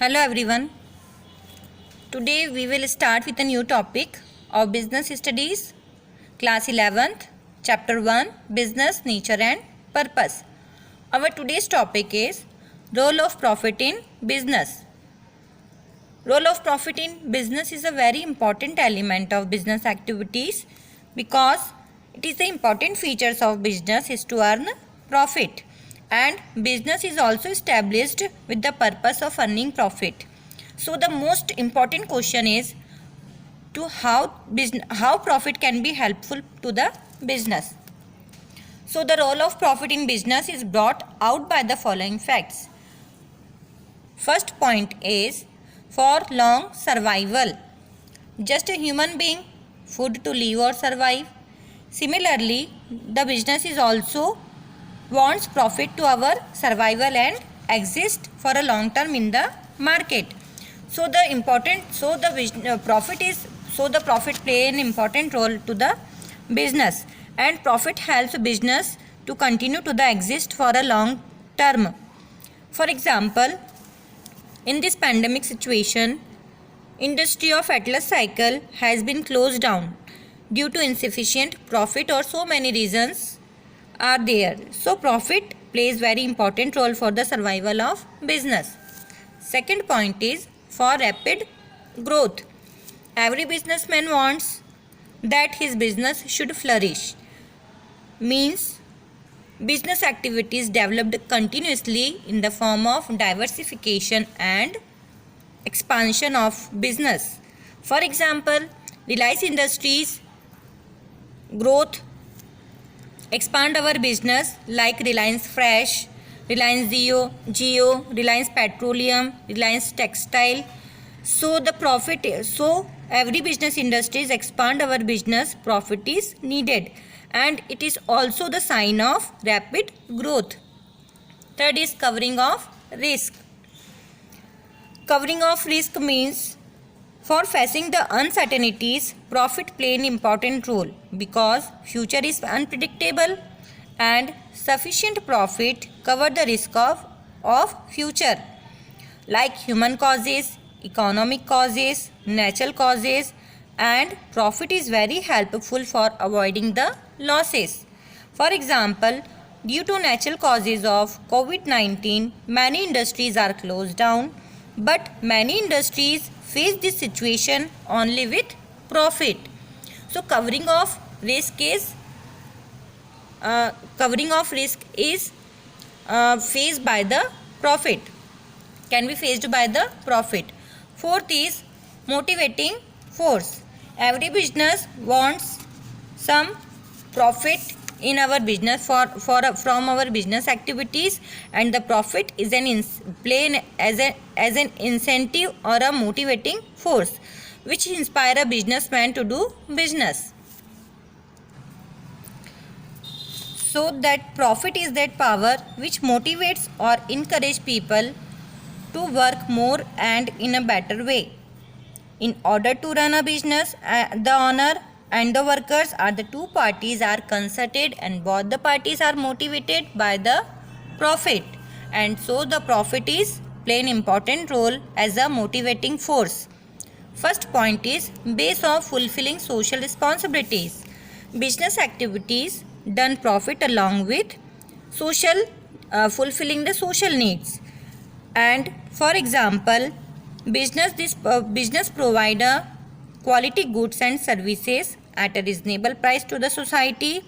Hello everyone. Today we will start with a new topic of business studies, class 11th, chapter 1, business, nature and purpose. Our today's topic is role of profit in business. Role of profit in business is a very important element of business activities because it is the important features of business is to earn profit, and business is also established with the purpose of earning profit. So the most important question is to how profit can be helpful to the business. So the role of profit in business is brought out by the following facts. First point is for long survival. Just a human being, food to live or survive. Similarly, the business is also wants profit to our survival and exist for a long term in the market. So the profit play an important role to the business, and profit helps business to continue to the exist for a long term. For example, in this pandemic situation, industry of Atlas Cycle has been closed down due to insufficient profit, or so many reasons are there. So profit plays very important role for the survival of business. Second point is for rapid growth. Every businessman wants that his business should flourish. Means business activities developed continuously in the form of diversification and expansion of business. For example, Reliance Industries growth expand our business like Reliance Fresh, Reliance Jio, Reliance Petroleum, Reliance Textile. So every business industries expand our business, profit is needed, and it is also the sign of rapid growth. Third is covering of risk. Covering of risk means for facing the uncertainties, profit play an important role because future is unpredictable, and sufficient profit cover the risk of future like human causes, economic causes, natural causes, and profit is very helpful for avoiding the losses. For example, due to natural causes of COVID-19, many industries are closed down, but many industries face this situation only with profit. So covering of risk is faced by the profit, can be faced by the profit. Fourth is motivating force. Every business wants some profit in our business from our business activities, and the profit is as an incentive or a motivating force which inspire a businessman to do business. So that profit is that power which motivates or encourages people to work more and in a better way. In order to run a business, the owner and the workers are the two parties are concerted, and both the parties are motivated by the profit, and so the profit is play an important role as a motivating force. First point is base of fulfilling social responsibilities. Business activities done profit along with fulfilling the social needs. And for example, business provide a quality goods and services at a reasonable price to the society,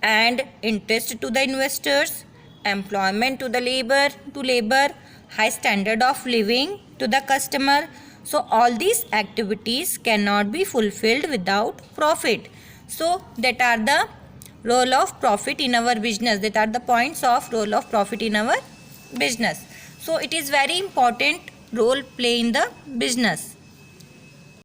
and interest to the investors, employment to the labor, high standard of living to the customer. So all these activities cannot be fulfilled without profit. So that are the role of profit in our business. That are the points of role of profit in our business. So it is very important role play in the business.